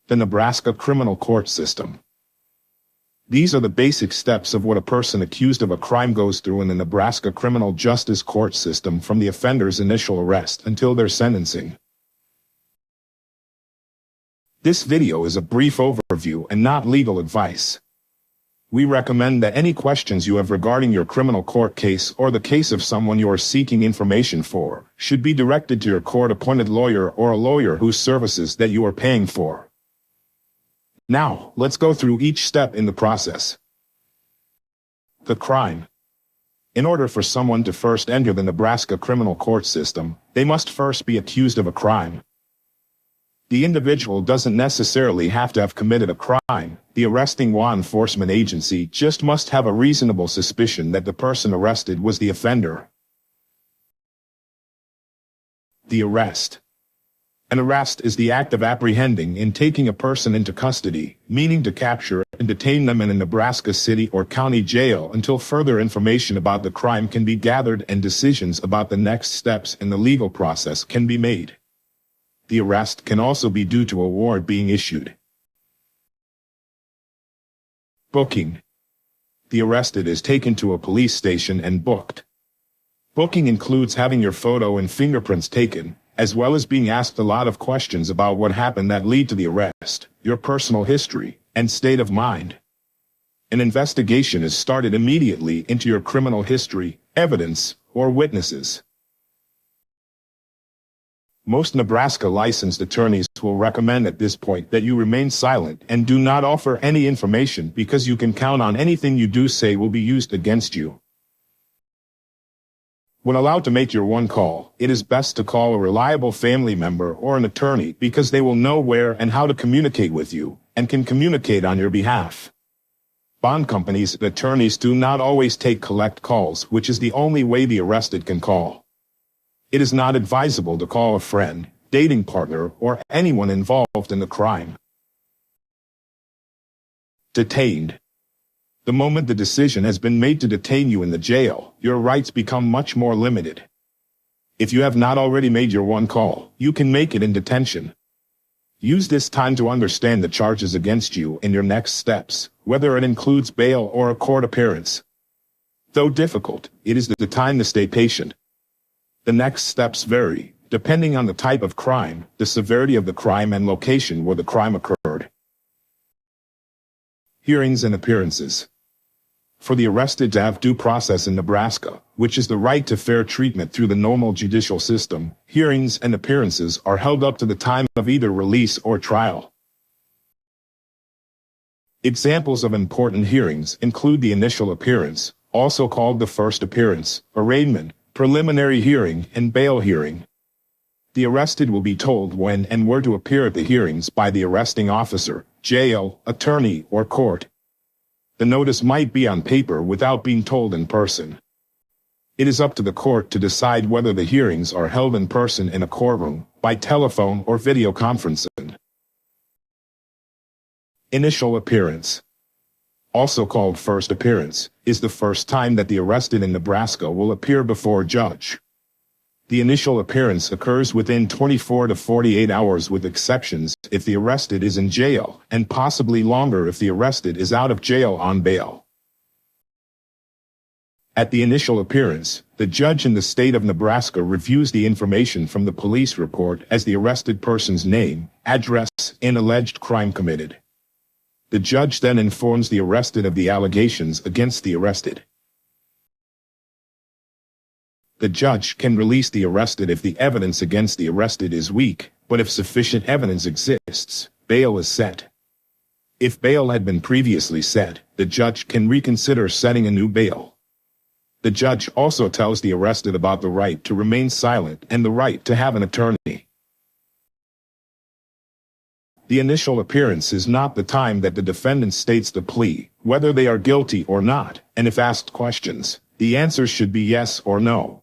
The Nebraska criminal court system. These are the basic steps of what a person accused of a crime goes through in the Nebraska criminal justice court system from the offender's initial arrest until their sentencing. This video is a brief overview and not legal advice. We recommend that any questions you have regarding your criminal court case or the case of someone you are seeking information for should be directed to your court-appointed lawyer or a lawyer whose services that you are paying for. Now, let's go through each step in the process. The crime. In order for someone to first enter the Nebraska criminal court system, they must first be accused of a crime. The individual doesn't necessarily have to have committed a crime. The arresting law enforcement agency just must have a reasonable suspicion that the person arrested was the offender. The arrest. An arrest is the act of apprehending and taking a person into custody, meaning to capture and detain them in a Nebraska city or county jail until further information about the crime can be gathered and decisions about the next steps in the legal process can be made. The arrest can also be due to a warrant being issued. Booking. The arrested is taken to a police station and booked. Booking includes having your photo and fingerprints taken, as well as being asked a lot of questions about what happened that lead to the arrest, your personal history, and state of mind. An investigation is started immediately into your criminal history, evidence, or witnesses. Most Nebraska licensed attorneys will recommend at this point that you remain silent and do not offer any information because you can count on anything you do say will be used against you. When allowed to make your one call, it is best to call a reliable family member or an attorney because they will know where and how to communicate with you and can communicate on your behalf. Bond companies and attorneys do not always take collect calls, which is the only way the arrested can call. It is not advisable to call a friend, dating partner, or anyone involved in the crime. Detained. The moment the decision has been made to detain you in the jail, your rights become much more limited. If you have not already made your one call, you can make it in detention. Use this time to understand the charges against you and your next steps, whether it includes bail or a court appearance. Though difficult, it is the time to stay patient. The next steps vary, depending on the type of crime, the severity of the crime, and location where the crime occurred. Hearings and appearances. For the arrested to have due process in Nebraska, which is the right to fair treatment through the normal judicial system, hearings and appearances are held up to the time of either release or trial. Examples of important hearings include the initial appearance, also called the first appearance, arraignment, preliminary hearing, and bail hearing. The arrested will be told when and where to appear at the hearings by the arresting officer, jail, attorney, or court. The notice might be on paper without being told in person. It is up to the court to decide whether the hearings are held in person in a courtroom, by telephone, or video conferencing. Initial appearance, also called first appearance, is the first time that the arrested in Nebraska will appear before a judge. The initial appearance occurs within 24 to 48 hours with exceptions if the arrested is in jail, and possibly longer if the arrested is out of jail on bail. At the initial appearance, the judge in the state of Nebraska reviews the information from the police report as the arrested person's name, address, and alleged crime committed. The judge then informs the arrested of the allegations against the arrested. The judge can release the arrested if the evidence against the arrested is weak, but if sufficient evidence exists, bail is set. If bail had been previously set, the judge can reconsider setting a new bail. The judge also tells the arrested about the right to remain silent and the right to have an attorney. The initial appearance is not the time that the defendant states the plea, whether they are guilty or not, and if asked questions, the answers should be yes or no.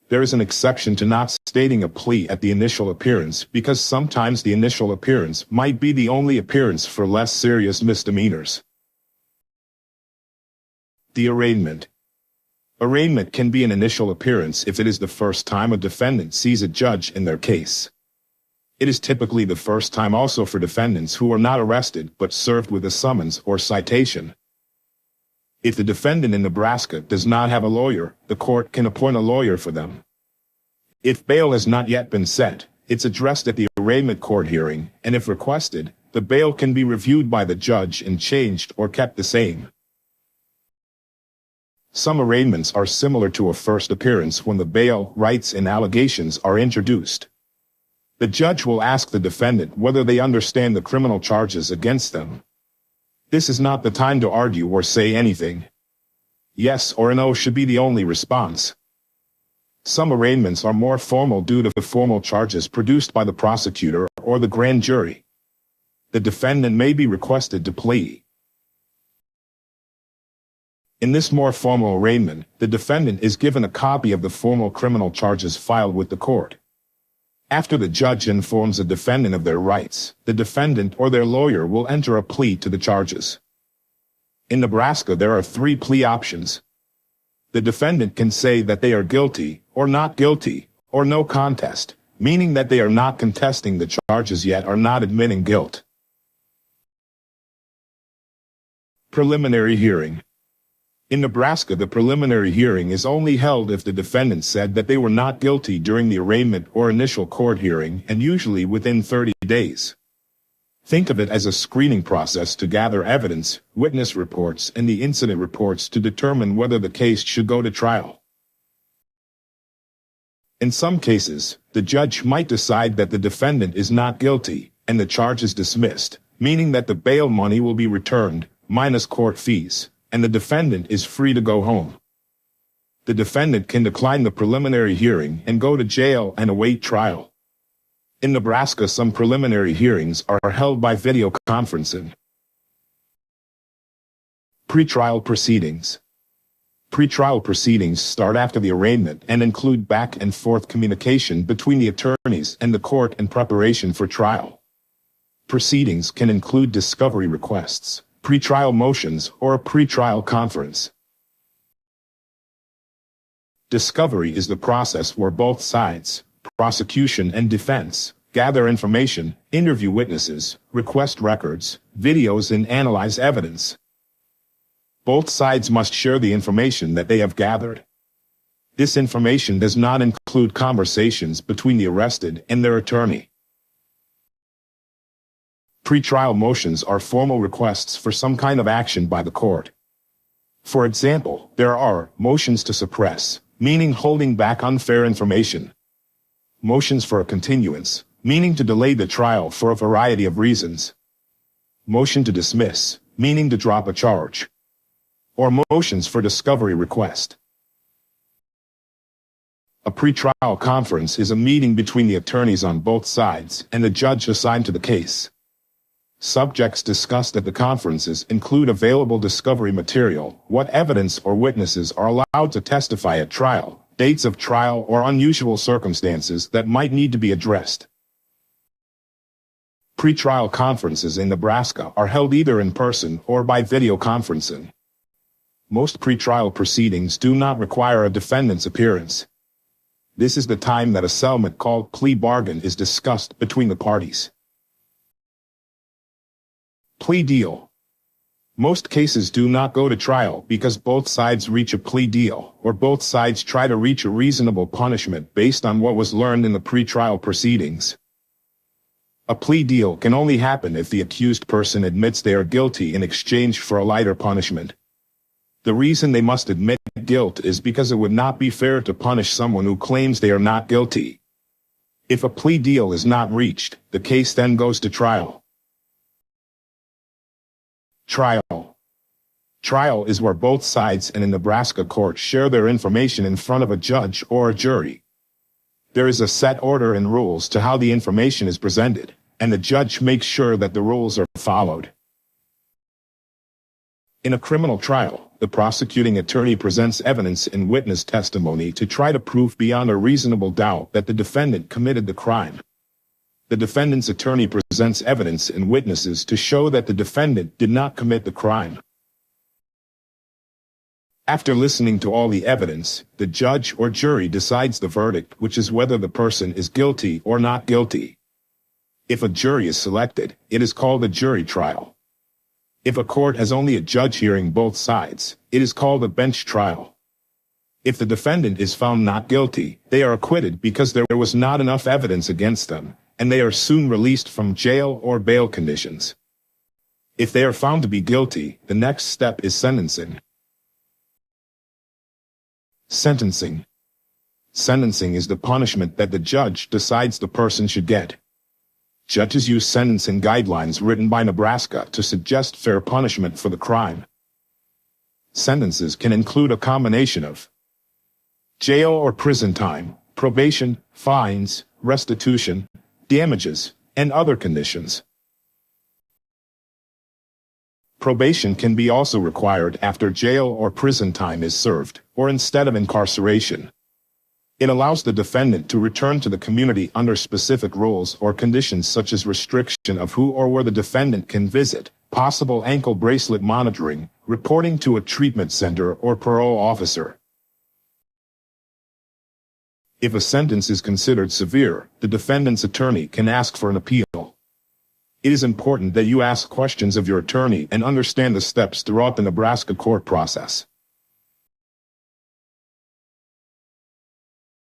There is an exception to not stating a plea at the initial appearance because sometimes the initial appearance might be the only appearance for less serious misdemeanors. The arraignment. Arraignment can be an initial appearance if it is the first time a defendant sees a judge in their case. It is typically the first time also for defendants who are not arrested but served with a summons or citation. If the defendant in Nebraska does not have a lawyer, the court can appoint a lawyer for them. If bail has not yet been set, it's addressed at the arraignment court hearing, and if requested, the bail can be reviewed by the judge and changed or kept the same. Some arraignments are similar to a first appearance when the bail, rights, and allegations are introduced. The judge will ask the defendant whether they understand the criminal charges against them. This is not the time to argue or say anything. Yes or no should be the only response. Some arraignments are more formal due to the formal charges produced by the prosecutor or the grand jury. The defendant may be requested to plea. In this more formal arraignment, the defendant is given a copy of the formal criminal charges filed with the court. After the judge informs the defendant of their rights, the defendant or their lawyer will enter a plea to the charges. In Nebraska, there are 3 plea options. The defendant can say that they are guilty, or not guilty, or no contest, meaning that they are not contesting the charges yet or not admitting guilt. Preliminary hearing. In Nebraska, the preliminary hearing is only held if the defendant said that they were not guilty during the arraignment or initial court hearing, and usually within 30 days. Think of it as a screening process to gather evidence, witness reports, and the incident reports to determine whether the case should go to trial. In some cases, the judge might decide that the defendant is not guilty, and the charge is dismissed, meaning that the bail money will be returned, minus court fees, and the defendant is free to go home. The defendant can decline the preliminary hearing and go to jail and await trial. In Nebraska, some preliminary hearings are held by video conferencing. Pretrial proceedings. Pretrial proceedings start after the arraignment and include back and forth communication between the attorneys and the court in preparation for trial. Proceedings can include discovery requests, pretrial motions, or a pretrial conference. Discovery is the process where both sides, prosecution and defense, gather information, interview witnesses, request records, videos, and analyze evidence. Both sides must share the information that they have gathered. This information does not include conversations between the arrested and their attorney. Pretrial motions are formal requests for some kind of action by the court. For example, there are motions to suppress, meaning holding back unfair information. Motions for a continuance, meaning to delay the trial for a variety of reasons. Motion to dismiss, meaning to drop a charge. Or motions for discovery request. A pretrial conference is a meeting between the attorneys on both sides and the judge assigned to the case. Subjects discussed at the conferences include available discovery material, what evidence or witnesses are allowed to testify at trial, dates of trial, or unusual circumstances that might need to be addressed. Pretrial conferences in Nebraska are held either in person or by video conferencing. Most pretrial proceedings do not require a defendant's appearance. This is the time that a settlement called plea bargain is discussed between the parties. Plea deal. Most cases do not go to trial because both sides reach a plea deal, or both sides try to reach a reasonable punishment based on what was learned in the pretrial proceedings. A plea deal can only happen if the accused person admits they are guilty in exchange for a lighter punishment. The reason they must admit guilt is because it would not be fair to punish someone who claims they are not guilty. If a plea deal is not reached, the case then goes to trial. Trial. Trial is where both sides in a Nebraska court share their information in front of a judge or a jury. There is a set order and rules to how the information is presented, and the judge makes sure that the rules are followed. In a criminal trial, the prosecuting attorney presents evidence and witness testimony to try to prove beyond a reasonable doubt that the defendant committed the crime. The defendant's attorney presents evidence and witnesses to show that the defendant did not commit the crime. After listening to all the evidence, the judge or jury decides the verdict, which is whether the person is guilty or not guilty. If a jury is selected, it is called a jury trial. If a court has only a judge hearing both sides, it is called a bench trial. If the defendant is found not guilty, they are acquitted because there was not enough evidence against them, and they are soon released from jail or bail conditions. If they are found to be guilty, the next step is sentencing. Sentencing. Sentencing is the punishment that the judge decides the person should get. Judges use sentencing guidelines written by Nebraska to suggest fair punishment for the crime. Sentences can include a combination of jail or prison time, probation, fines, restitution, damages, and other conditions. Probation can be also required after jail or prison time is served, or instead of incarceration. It allows the defendant to return to the community under specific rules or conditions such as restriction of who or where the defendant can visit, possible ankle bracelet monitoring, reporting to a treatment center or parole officer. If a sentence is considered severe, the defendant's attorney can ask for an appeal. It is important that you ask questions of your attorney and understand the steps throughout the Nebraska court process.